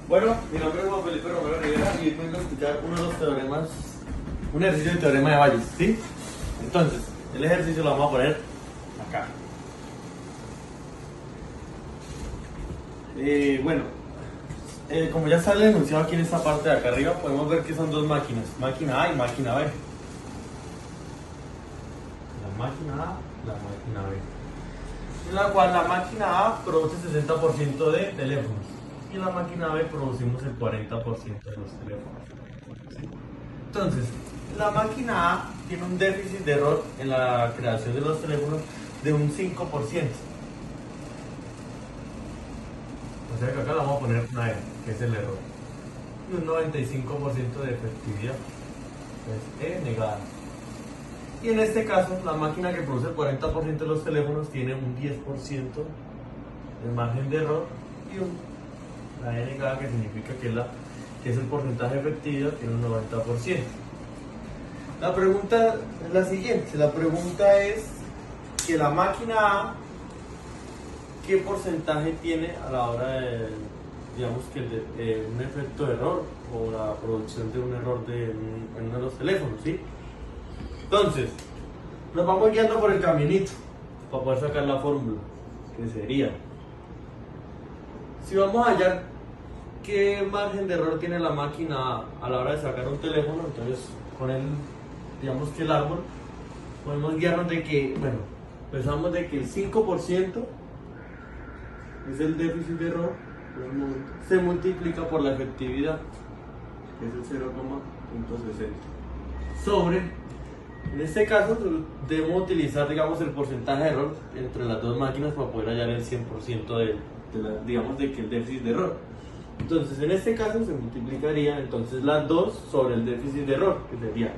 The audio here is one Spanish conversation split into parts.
Bueno, mi nombre es Juan Felipe Romero Rivera y hoy vengo a explicar uno de los teoremas, un ejercicio del teorema de Bayes, ¿sí? Entonces, el ejercicio lo vamos a poner acá. Como ya sale enunciado aquí en esta parte de acá arriba, podemos ver que son dos máquinas, máquina A y máquina B. La máquina A, la máquina B. En la cual la máquina A produce 60% de teléfonos y en la máquina B producimos el 40% de los teléfonos. ¿Sí? Entonces, la máquina A tiene un déficit de error en la creación de los teléfonos de un 5%. O sea que acá le vamos a poner una E, que es el error. Y un 95% de efectividad. Es E negada. Y en este caso, la máquina que produce el 40% de los teléfonos tiene un 10% de margen de error y la E negada, que significa que es el porcentaje de efectividad, tiene un 90%. La pregunta es la siguiente. La pregunta es que la máquina A, ¿qué porcentaje tiene a la hora de, digamos, que un efecto de error o la producción de un error en uno de los teléfonos, ¿sí? Entonces, nos vamos guiando por el caminito para poder sacar la fórmula, que sería, si vamos a hallar qué margen de error tiene la máquina a la hora de sacar un teléfono, entonces con el, digamos que el árbol, podemos guiarnos de que, bueno, pensamos de que el 5% es el déficit de error, se multiplica por la efectividad, que es el 0,60, sobre, en este caso debemos utilizar, digamos, el porcentaje de error entre las dos máquinas para poder hallar el 100% digamos, de que el déficit de error. Entonces, en este caso se multiplicaría entonces las dos sobre el déficit de error, que sería,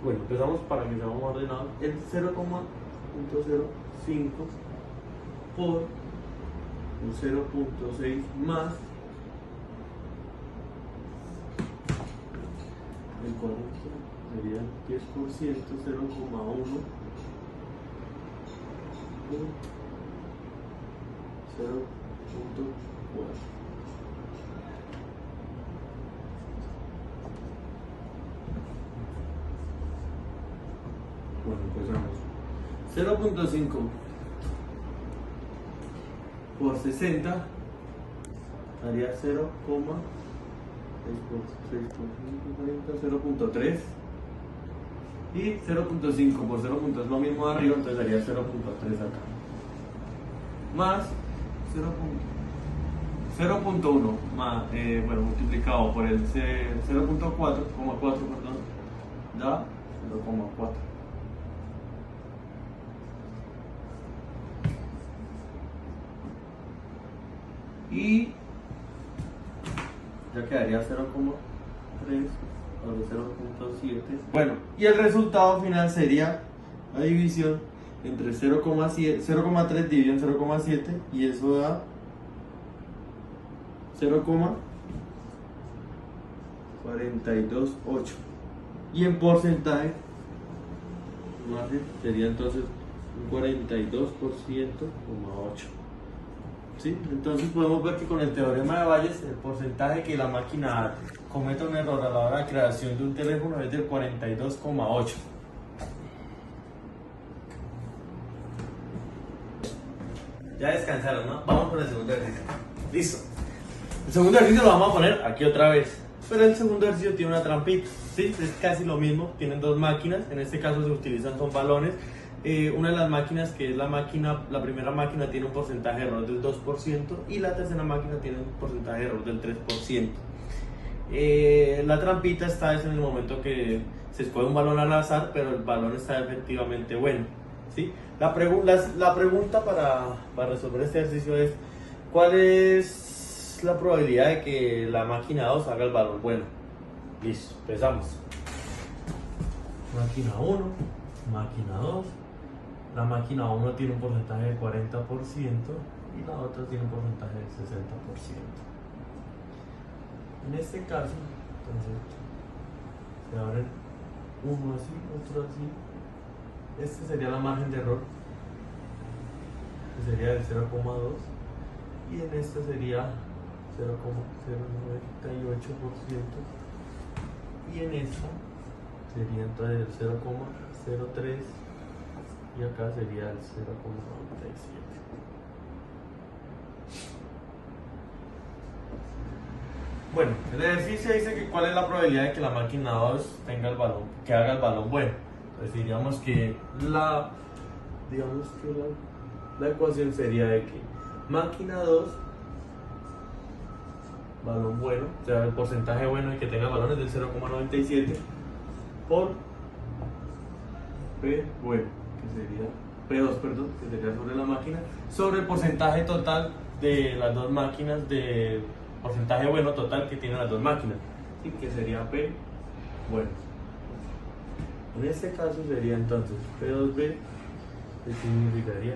bueno, empezamos para que seamos ordenados, el 0,05 por el 0,6 más el 40, sería 10%, 0,1 por 0,4. Bueno, empezamos. 0,5 por 60 daría 0,3 y 0,5 por 0,2 es lo mismo de arriba, entonces daría 0,3 acá, más 0,1 más, bueno, multiplicado por el 0,4, perdón, da 0,4. Y ya quedaría 0,3 sobre 0,7. Bueno, y el resultado final sería la división entre 0,3 dividido en 0,7 y eso da 0,428. Y en porcentaje sería entonces un 42,8. ¿Sí? Entonces podemos ver que con el teorema de Bayes el porcentaje que la máquina cometa un error a la hora de creación de un teléfono es del 42,8. Ya descansaron, ¿no? Vamos con el segundo ejercicio. Listo. El segundo ejercicio lo vamos a poner aquí otra vez, pero el segundo ejercicio tiene una trampita, ¿sí? Es casi lo mismo, tienen dos máquinas, en este caso se utilizan son balones. Una de las máquinas, que es la primera máquina, tiene un porcentaje de error del 2% y la tercera máquina tiene un porcentaje de error del 3%. La trampita está en el momento que se escoge un balón al azar, pero el balón está efectivamente bueno, ¿sí? La pregunta para resolver este ejercicio es: ¿cuál es la probabilidad de que la máquina 2 haga el balón bueno? Listo, empezamos. Máquina 1, máquina 2. La máquina 1 tiene un porcentaje del 40% y la otra tiene un porcentaje del 60%. En este caso, entonces, se abren uno así, otro así. Este sería la margen de error, que sería del 0,2, y en este sería 0,098%, y en esta sería entonces el 0,03, y acá sería el 0,97. Bueno, el ejercicio dice que cuál es la probabilidad de que la máquina 2 tenga el balón, que haga el balón bueno. Entonces diríamos que la ecuación sería de que máquina 2, balón bueno, o sea, el porcentaje bueno de que tenga balones del 0,97 por P bueno, que sería P2, perdón, que sería sobre la máquina, sobre el porcentaje total de las dos máquinas, de porcentaje bueno total que tienen las dos máquinas, ¿sí? Que sería P bueno. En este caso sería entonces P2B, que significaría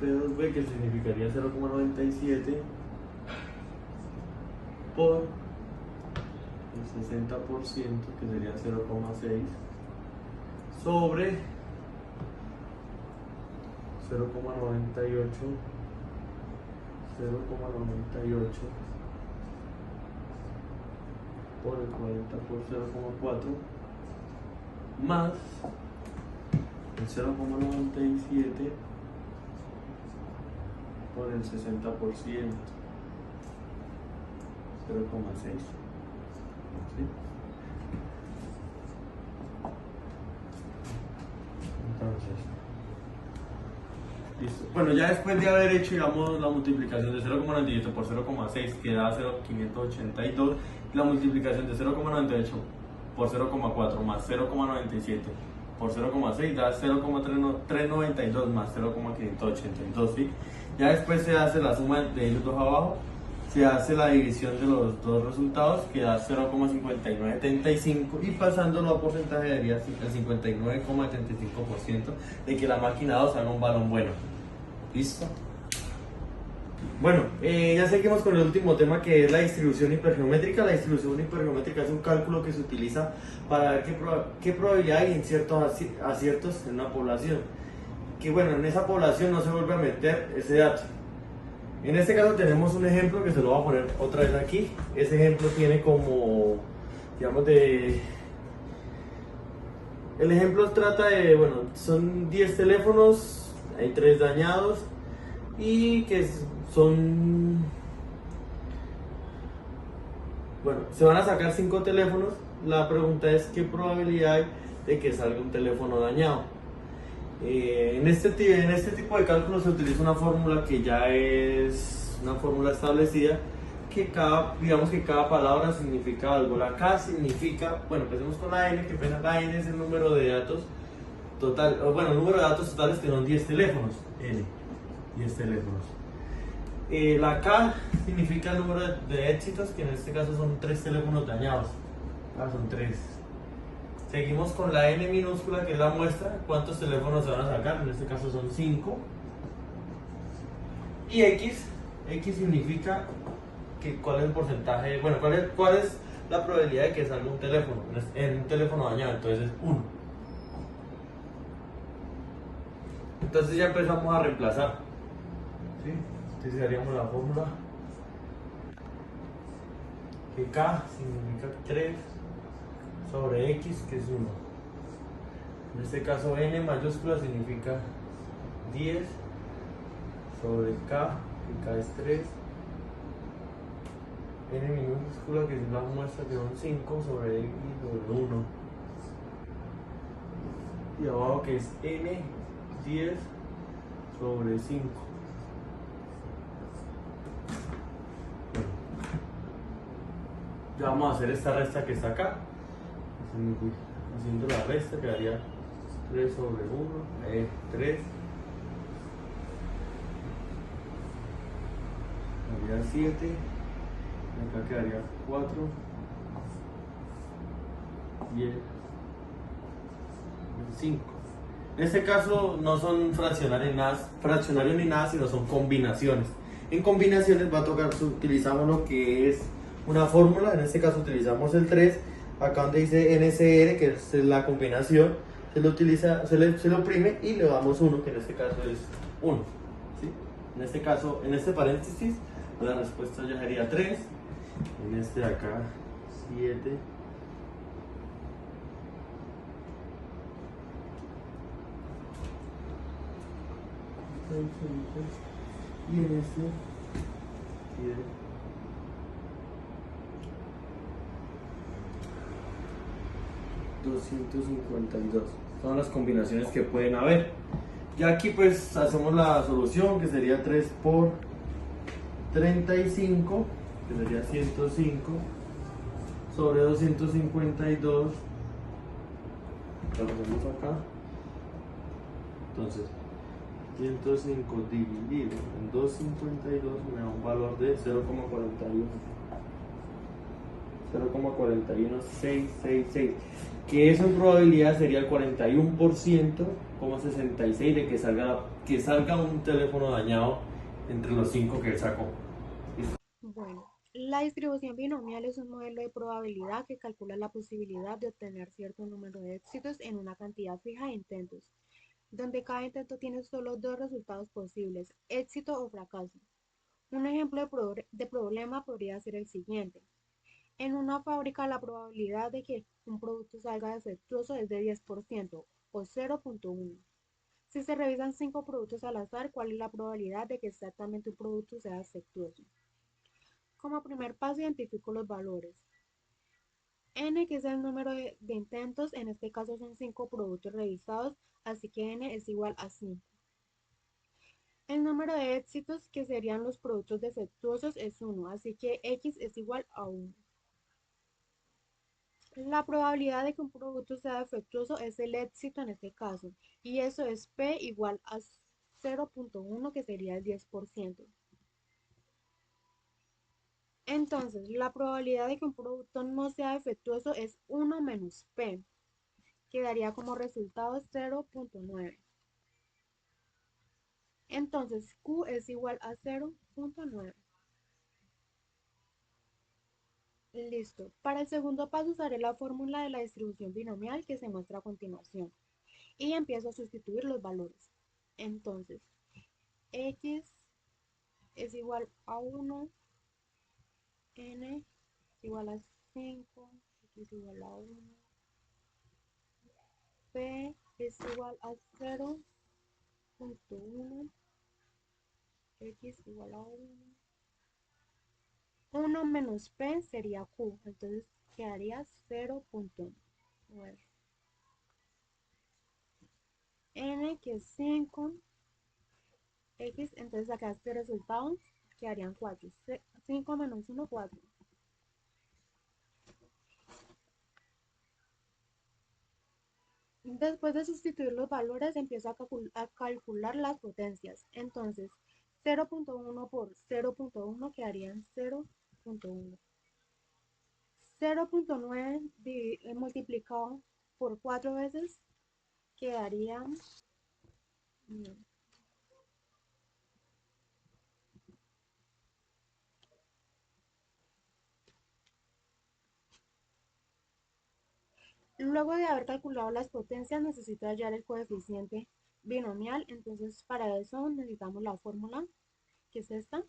P2B, que significaría 0,97 por el 60%, que sería 0,6, sobre 0,98 por el 40 por 0,4 más el 0,97 por el 60%, 0,6. ¿Sí? Entonces, listo. Bueno, ya después de haber hecho, digamos, la multiplicación de 0,98 por 0,6, que da 0,582, la multiplicación de 0,98 por 0,4 más 0,97 por 0,6 da 0,392 más 0,582, ¿sí? Ya después se hace la suma de ellos dos abajo, se hace la división de los dos resultados, que da 0,5975, y pasándolo a porcentaje daría el 59,75% de que la máquina 2 haga un balón bueno. ¿Listo? Bueno, ya seguimos con el último tema, que es la distribución hipergeométrica. La distribución hipergeométrica es un cálculo que se utiliza para ver qué probabilidad hay en ciertos aciertos en una población. Que bueno, en esa población no se vuelve a meter ese dato. En este caso tenemos un ejemplo que se lo voy a poner otra vez aquí. Ese ejemplo tiene como, digamos, el ejemplo trata de, bueno, son 10 teléfonos, hay 3 dañados, y que son, bueno, se van a sacar 5 teléfonos. La pregunta es qué probabilidad hay de que salga un teléfono dañado. En este tipo de cálculo se utiliza una fórmula que ya es una fórmula establecida, que digamos que cada palabra significa algo. La K significa, bueno, empecemos con la N, que apenas la N es el número de datos total, bueno, el número de datos totales, que son 10 teléfonos, N, 10 teléfonos. La K significa el número de éxitos, que en este caso son 3 teléfonos dañados, son 3. Seguimos con la N minúscula, que es la muestra, cuántos teléfonos se van a sacar, en este caso son 5. Y X significa cuál es el porcentaje, bueno, cuál es la probabilidad de que salga un teléfono, en un teléfono dañado, entonces es 1. Entonces ya empezamos a reemplazar, ¿sí? Entonces haríamos la fórmula, que K significa 3 sobre X, que es 1. En este caso N mayúscula significa 10 sobre K, que K es 3. N minúscula, que es la muestra, que son 5 sobre X sobre 1. Y abajo, que es N 10 sobre 5. Bueno, ya vamos a hacer esta resta que está acá. Haciendo la resta quedaría 3 sobre 1, 3, quedaría 7, y acá quedaría 4, 10, 5. En este caso no son fraccionarios ni nada, sino son combinaciones. En combinaciones va a tocar, utilizamos lo que es una fórmula, en este caso utilizamos el 3. Acá donde dice NCR, que es la combinación, se lo oprime y le damos 1, que en este caso es 1. ¿Sí? En este caso, en este paréntesis, La respuesta ya sería 3. En este de acá, 7. Y en este, 10. 252. Son las combinaciones que pueden haber. Ya aquí pues hacemos la solución, que sería 3 por 35, que sería 105, sobre 252. Lo hacemos acá. Entonces, 105 dividido en 252 me da un valor de 0,41. 0,41666, que eso en probabilidad sería el 41,66 de que salga un teléfono dañado entre los 5 que él sacó. Bueno, la distribución binomial es un modelo de probabilidad que calcula la posibilidad de obtener cierto número de éxitos en una cantidad fija de intentos, donde cada intento tiene solo dos resultados posibles, éxito o fracaso. Un ejemplo de problema podría ser el siguiente. En una fábrica, la probabilidad de que un producto salga defectuoso es de 10% o 0,1. Si se revisan 5 productos al azar, ¿cuál es la probabilidad de que exactamente un producto sea defectuoso? Como primer paso, identifico los valores. N, que es el número de intentos, en este caso son 5 productos revisados, así que N es igual a 5. El número de éxitos, que serían los productos defectuosos, es 1, así que X es igual a 1. La probabilidad de que un producto sea defectuoso es el éxito en este caso, y eso es P igual a 0,1, que sería el 10%. Entonces, la probabilidad de que un producto no sea defectuoso es 1 menos P, que daría como resultado 0,9. Entonces, Q es igual a 0,9. Listo. Para el segundo paso usaré la fórmula de la distribución binomial que se muestra a continuación. Y empiezo a sustituir los valores. Entonces, X es igual a 1, N es igual a 5, X es igual a 1, P es igual a 0,1, X igual a 1. 1 menos P sería Q, entonces quedaría 0,9. N, que es 5, X, entonces acá este resultado quedarían 4. 5 menos 1, 4. Después de sustituir los valores, empiezo a calcular las potencias. Entonces, 0,1 por 0,1 quedarían 0,1. 0,9 multiplicado por 4 veces quedaría... no. Luego de haber calculado las potencias, necesito hallar el coeficiente binomial. Entonces, para eso necesitamos la fórmula, que es esta,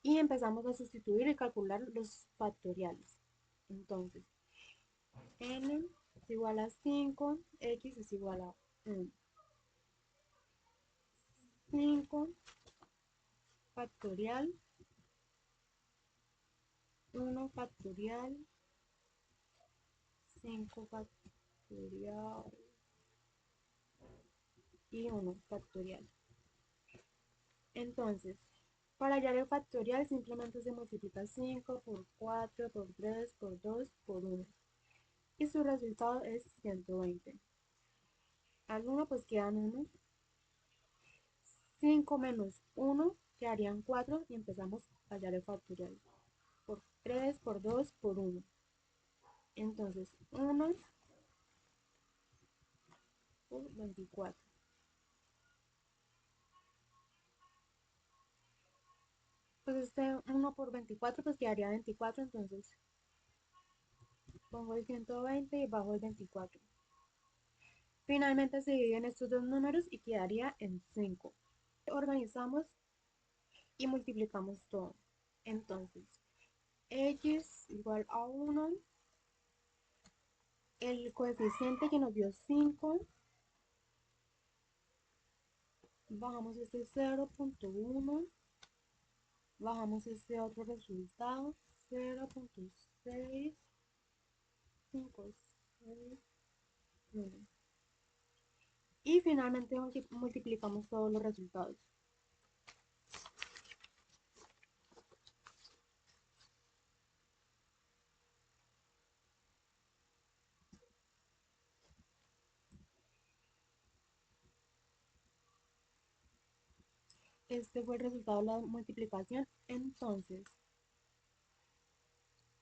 y empezamos a sustituir y calcular los factoriales. Entonces, n es igual a 5, x es igual a 1. 5 factorial, 1 factorial, 5 factorial y 1 factorial. Entonces, para hallar el factorial simplemente se multiplica 5 por 4 por 3 por 2 por 1. Y su resultado es 120. Al 1 pues quedan 1. 5 menos 1 quedarían 4 y empezamos a hallar el factorial. Por 3 por 2 por 1. Entonces 1 por 24. Pues este 1 por 24 pues quedaría 24, entonces pongo el 120 y bajo el 24. Finalmente se dividen estos dos números y quedaría en 5. Organizamos y multiplicamos todo. Entonces, x igual a 1, el coeficiente que nos dio 5, bajamos este 0.1, bajamos este otro resultado, 0.656, y finalmente multiplicamos todos los resultados. Este fue el resultado de la multiplicación. Entonces,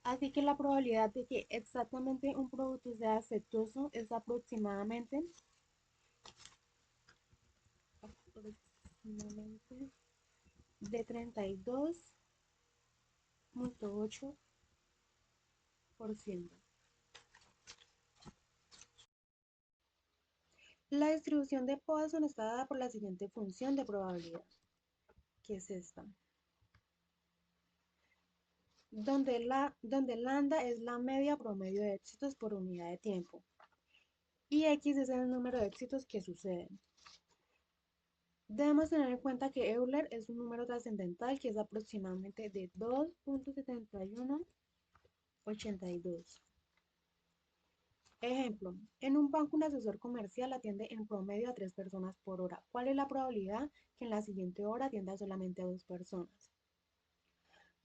así que la probabilidad de que exactamente un producto sea exitoso es aproximadamente de 32.8%. La distribución de Poisson está dada por la siguiente función de probabilidad, que es esta, donde lambda es la media promedio de éxitos por unidad de tiempo y x es el número de éxitos que suceden. Debemos tener en cuenta que Euler es un número trascendental que es aproximadamente de 2.7182. Ejemplo, en un banco un asesor comercial atiende en promedio a 3 personas por hora. ¿Cuál es la probabilidad que en la siguiente hora atienda solamente a 2 personas?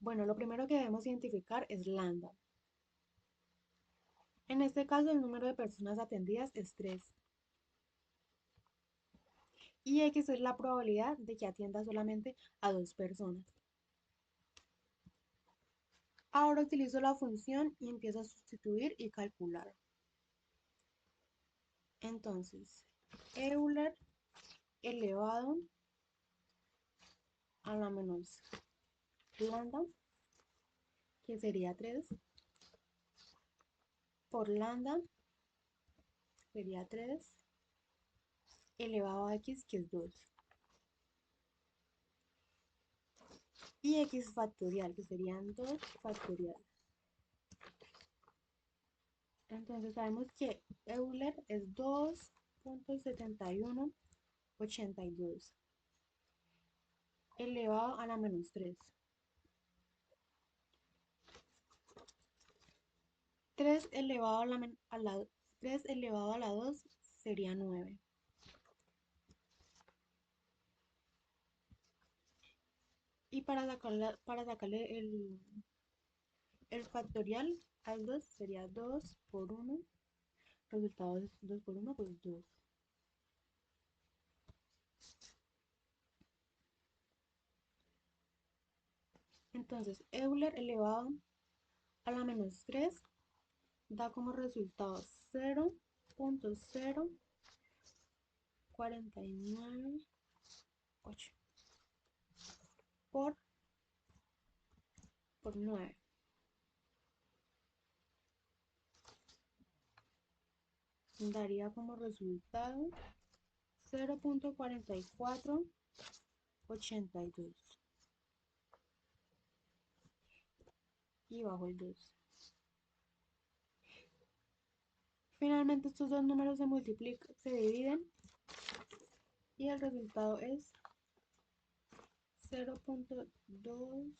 Bueno, lo primero que debemos identificar es lambda. En este caso el número de personas atendidas es 3. Y x es la probabilidad de que atienda solamente a 2 personas. Ahora utilizo la función y empiezo a sustituir y calcular. Entonces, Euler elevado a la menos lambda, que sería 3, por lambda sería 3, elevado a x, que es 2. Y x factorial, que serían 2 factorial. Entonces sabemos que Euler es 2.7182 elevado a la menos 3. 3 elevado a la 3 elevado a la 2 sería 9. Y para sacarle el factorial al 2 sería 2 por 1. Resultado es 2 por 1, pues 2. Entonces, Euler elevado a la menos 3 da como resultado 0.0498 por 9. Daría como resultado 0.4482 y bajo el 2. Finalmente estos dos números se dividen y el resultado es 0.2.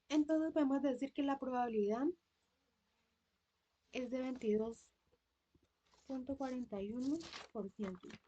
Entonces podemos decir que la probabilidad es de 22.41%.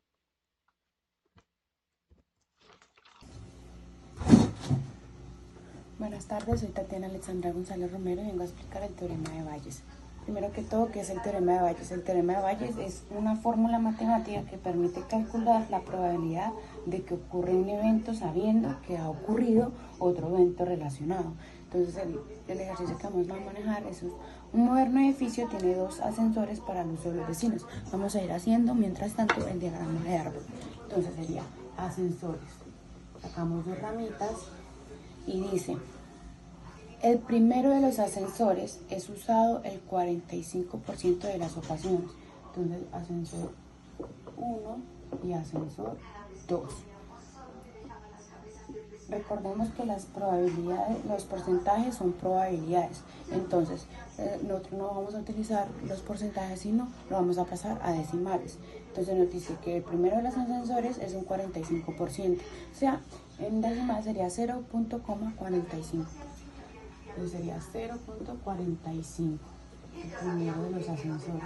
Buenas tardes, soy Tatiana Alexandra González Romero y vengo a explicar el teorema de Bayes. Primero que todo, ¿qué es el teorema de Bayes? El teorema de Bayes es una fórmula matemática que permite calcular la probabilidad de que ocurra un evento sabiendo que ha ocurrido otro evento relacionado. Entonces el ejercicio que vamos a manejar es un moderno edificio, tiene 2 ascensores para el uso de los vecinos. Vamos a ir haciendo mientras tanto el diagrama de árbol. Entonces sería ascensores. Sacamos 2 ramitas y dice El primero de los ascensores es usado el 45% de las ocasiones. Entonces, ascensor 1 y ascensor 2. Recordemos que las probabilidades, los porcentajes son probabilidades. Entonces, nosotros no vamos a utilizar los porcentajes, sino lo vamos a pasar a decimales. Entonces nos dice que el primero de los ascensores es un 45%. O sea, en decimal sería 0.45. Entonces sería 0.45 el primero de los ascensores.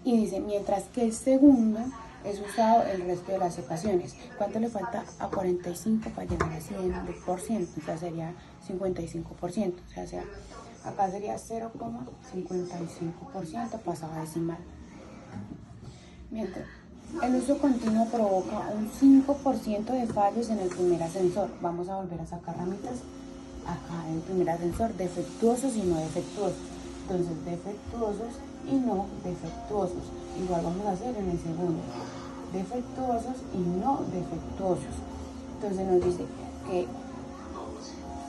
Y dice, mientras que el segundo es usado el resto de las ocasiones. ¿Cuánto le falta a 45 para llegar a 100%? O sea, sería 55%. O sea, acá sería 0,55% pasado a decimal. Mientras el uso continuo provoca un 5% de fallos en el primer ascensor. Vamos a volver a sacar ramitas. Acá en el primer ascensor, defectuosos y no defectuosos. Entonces, defectuosos y no defectuosos. Igual vamos a hacer en el segundo. Defectuosos y no defectuosos. Entonces nos dice que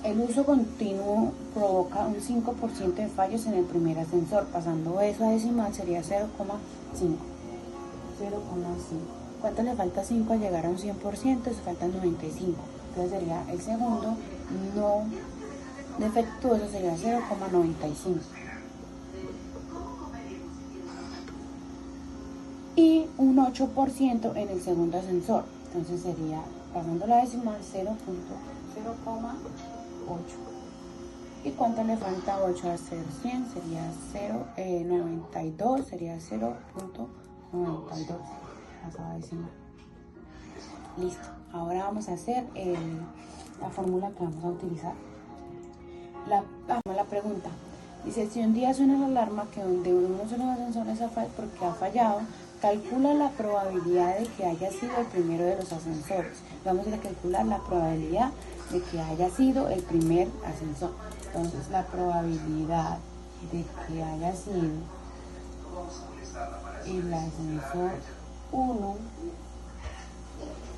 el uso continuo provoca un 5% de fallos en el primer ascensor. Pasando eso a decimal sería 0,5. ¿Cuánto le falta 5 a llegar a un 100%? Le faltan 95. Entonces sería el segundo no defectuoso, sería 0,95. Y un 8% en el segundo ascensor. Entonces sería, pasando la decimal, 0,8. ¿Y cuánto le falta 8 a ser 100? Sería 0,92, sería 0,92. Pasada decimal. Listo. Ahora vamos a hacer la fórmula que vamos a utilizar. La pregunta dice, si un día suena la alarma que de uno de los ascensores porque ha fallado, calcula la probabilidad de que haya sido el primero de los ascensores. Vamos a calcular la probabilidad de que haya sido el primer ascensor. Entonces, la probabilidad de que haya sido el ascensor 1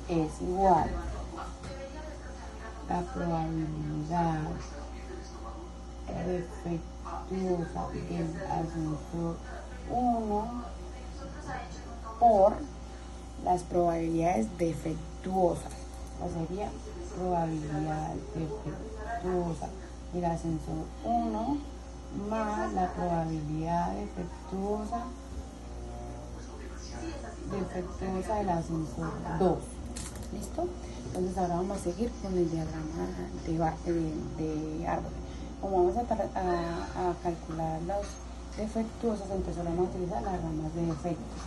es igual a la probabilidad defectuosa del ascensor 1 por las probabilidades defectuosas. O sería probabilidad defectuosa del ascensor 1 más la probabilidad defectuosa del ascensor 2. ¿Listo? Entonces ahora vamos a seguir con el diagrama de árbol. Como vamos a calcular los defectuosos, entonces vamos a utilizar las ramas de defectos.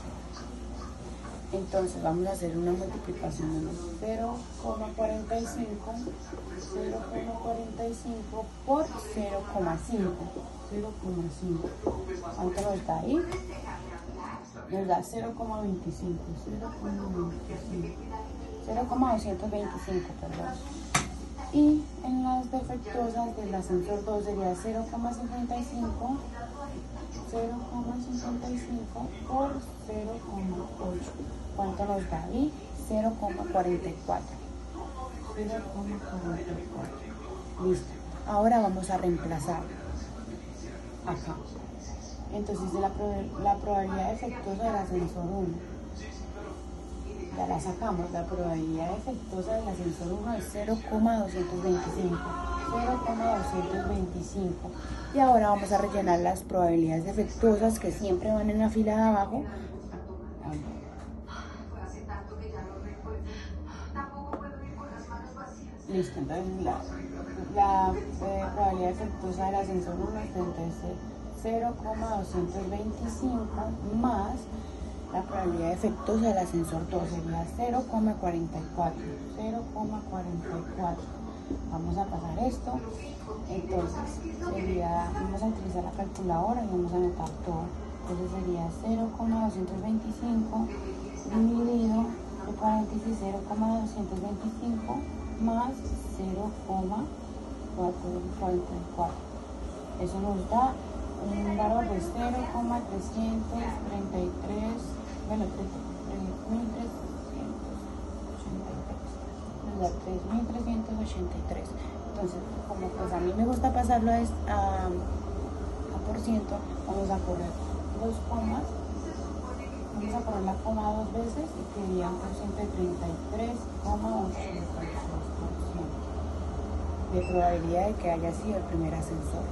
Entonces vamos a hacer una multiplicación de 0,45 por 0,5. ¿Cuánto nos da ahí? Nos da 0,225, perdón. Y en las defectuosas del ascensor 2 sería 0,55 por 0,8. ¿Cuánto nos da ahí? 0,44. Listo. Ahora vamos a reemplazar acá. Entonces la probabilidad defectuosa del ascensor 1. Ya la sacamos. La probabilidad defectuosa del ascensor 1 es 0,225. Y ahora vamos a rellenar las probabilidades defectuosas que siempre van en la fila de abajo. Listo, entonces la probabilidad defectuosa del ascensor 1 es 0,225 más la probabilidad defectuosa del ascensor 2 sería 0,44. Vamos a pasar esto. Entonces vamos a utilizar la calculadora y vamos a anotar todo. Entonces sería 0,225 dividido por paréntesis 0,225 más 0,444. Eso nos da un valor de 0,333, bueno, 3.383. Nos da 3.383. Entonces, como pues a mí me gusta pasarlo a por ciento, vamos a poner dos comas. Vamos a poner la coma dos veces y quedaría un porcentaje de 33,86% de probabilidad de que haya sido el primer ascensor.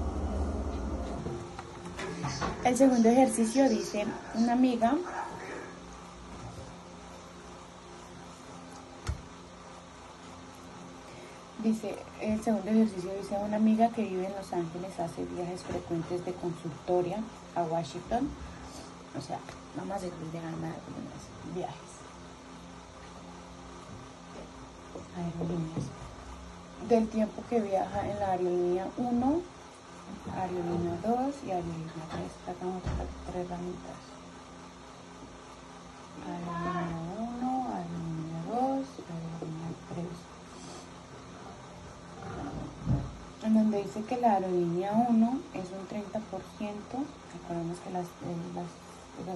El segundo ejercicio dice, una amiga el segundo ejercicio dice, una amiga que vive en Los Ángeles hace viajes frecuentes de consultoria a Washington. O sea, vamos a hacer viajes. Aerolíneas. Del tiempo que viaja en la aerolínea 1, aerolínea 2 y aerolínea 3. Sacamos tres ramitas. Aerolínea 1, aerolínea 2, aerolínea 3. En donde dice que la aerolínea 1 es un 30%, recordemos que los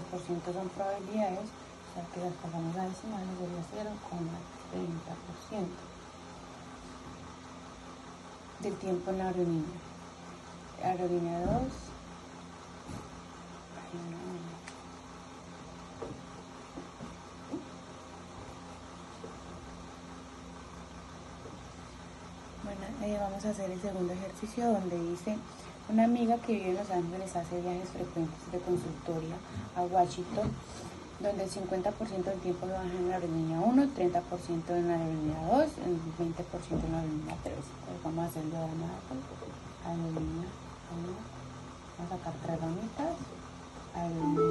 porcientos son probabilidades, o sea que las pasamos a decimales, sería 0,30% del tiempo en la aerolínea. Aerolínea 2, vamos a hacer el segundo ejercicio donde dice, una amiga que vive en Los Ángeles hace viajes frecuentes de consultoria a Washington, donde el 50% del tiempo lo baja en la aerolínea 1, 30% en la aerolínea 2, el 20% en la aerolínea 3. Entonces vamos a hacerlo de nada. Aerolínea 1, vamos a sacar tres ramitas, aerolínea 1,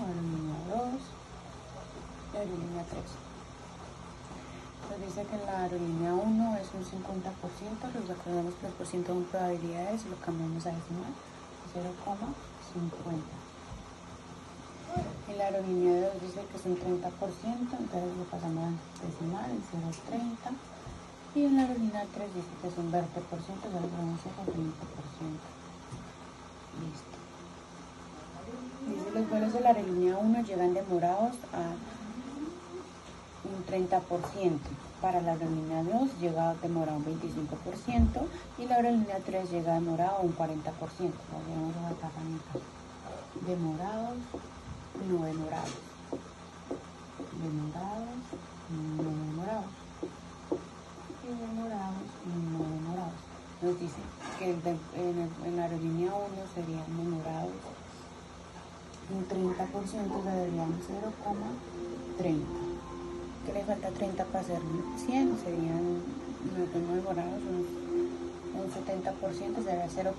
aerolínea 2, aerolínea 3. Nos dice que en la aerolínea 1 es un 50%, los recordamos que el porciento son probabilidades, lo cambiamos a decimal, 0,50. En la aerolínea 2 dice que es un 30%, entonces lo pasamos a decimal, el 0,30. Y en la aerolínea 3 dice que es un 20%, entonces lo ponemos a 20%. Listo. Dice, los vuelos de la aerolínea 1 llegan demorados a un 30%, para la aerolínea 2 llega demorado un 25% y la aerolínea 3 llega demorado un 40%. Vamos a sacar demorados, no demorados, demorados, no demorados y demorados, no demorados. Nos dice que en la aerolínea 1 serían demorados un 30%, deberían 0,30. Que le falta 30 para hacer 100, serían no demorados un 70%, sería 0,70%.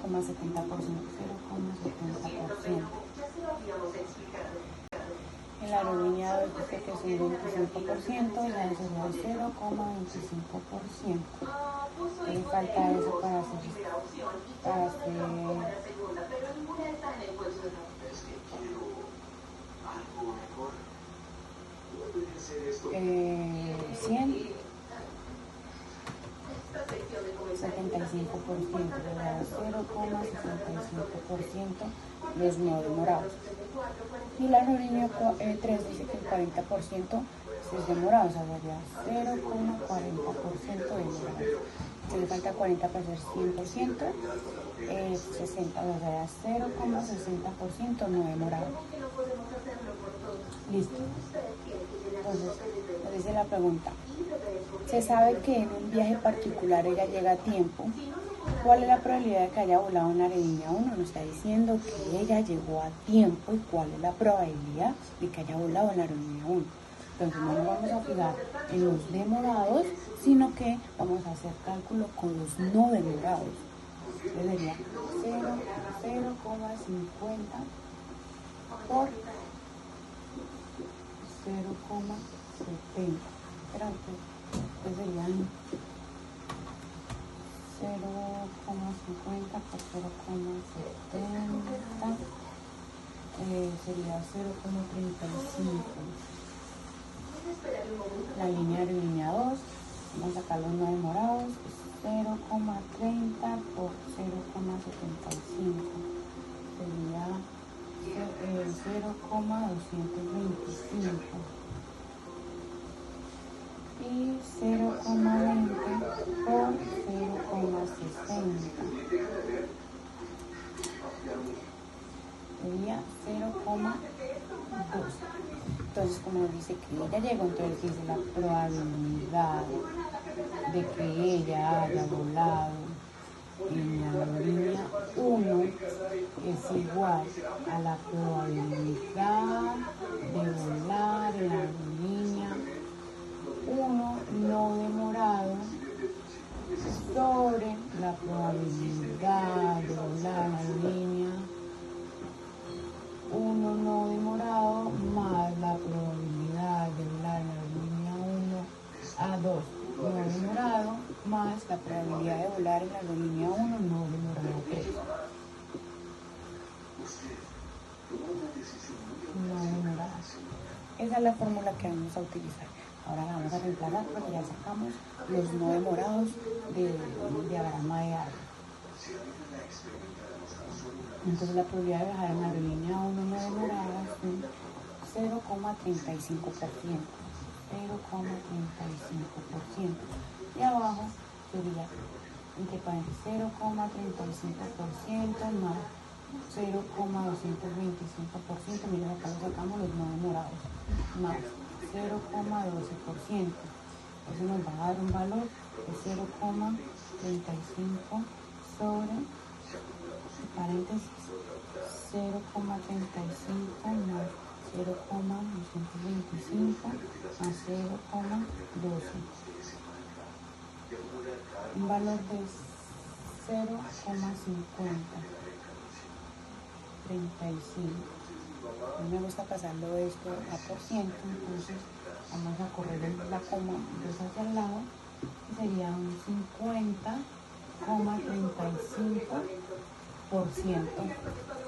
En la aerolínea 2 dice que es un 25%, o sea, sería 0,25%. Le falta eso para hacer 100, 75%, o sea, 0,75% los no demorados. Y la aerolínea 3 dice que el 40% es demorado, o sea, sería 0,40% demorado. Si le falta 40 para ser 100%, 60, o sea, 0,60% no demorado. Listo. Entonces, nos dice la pregunta, se sabe que en un viaje particular ella llega a tiempo. ¿Cuál es la probabilidad de que haya volado en la aerolínea 1? Nos está diciendo que ella llegó a tiempo y cuál es la probabilidad de que haya volado en la aerolínea 1. Entonces no nos vamos a fijar en los demorados, sino que vamos a hacer cálculo con los no demorados. Entonces sería 0,50 por 0,70. Entonces serían 0,50 por 0,70, sería 0,35. La aerolínea 2, vamos a sacar los no demorados, 0,30 por 0,75, sería 0,225. Y y 0,20 por 0,60. Sería 0,2. Entonces, como nos dice que ella llegó, entonces dice la probabilidad de que ella haya volado en la línea 1 es igual a la probabilidad de volar en la línea 1 no demorado sobre la probabilidad de volar en la línea 1 no demorado más la probabilidad de volar en la línea 1 a 2 no demorado más la probabilidad de volar en la línea 1 no demorado a 3. No demorado. Esa es la fórmula que vamos a utilizar. Ahora la vamos a reemplazar porque ya sacamos los no demorados del diagrama de área. Entonces la probabilidad de viajar en la línea 1 no demorada es 0,35%. 0,35%. Y abajo sería entre paréntesis 0,35% más 0,225%. Miren, acá lo sacamos los no demorados. Más 0,12%. Eso nos va a dar un valor de 0,35 sobre paréntesis 0,35 más 0,225 más 0,12. Un valor de 0,5035. A mí me gusta pasarlo esto a por ciento, entonces vamos a correr la coma 2 hacia el lado y sería un 50,35%.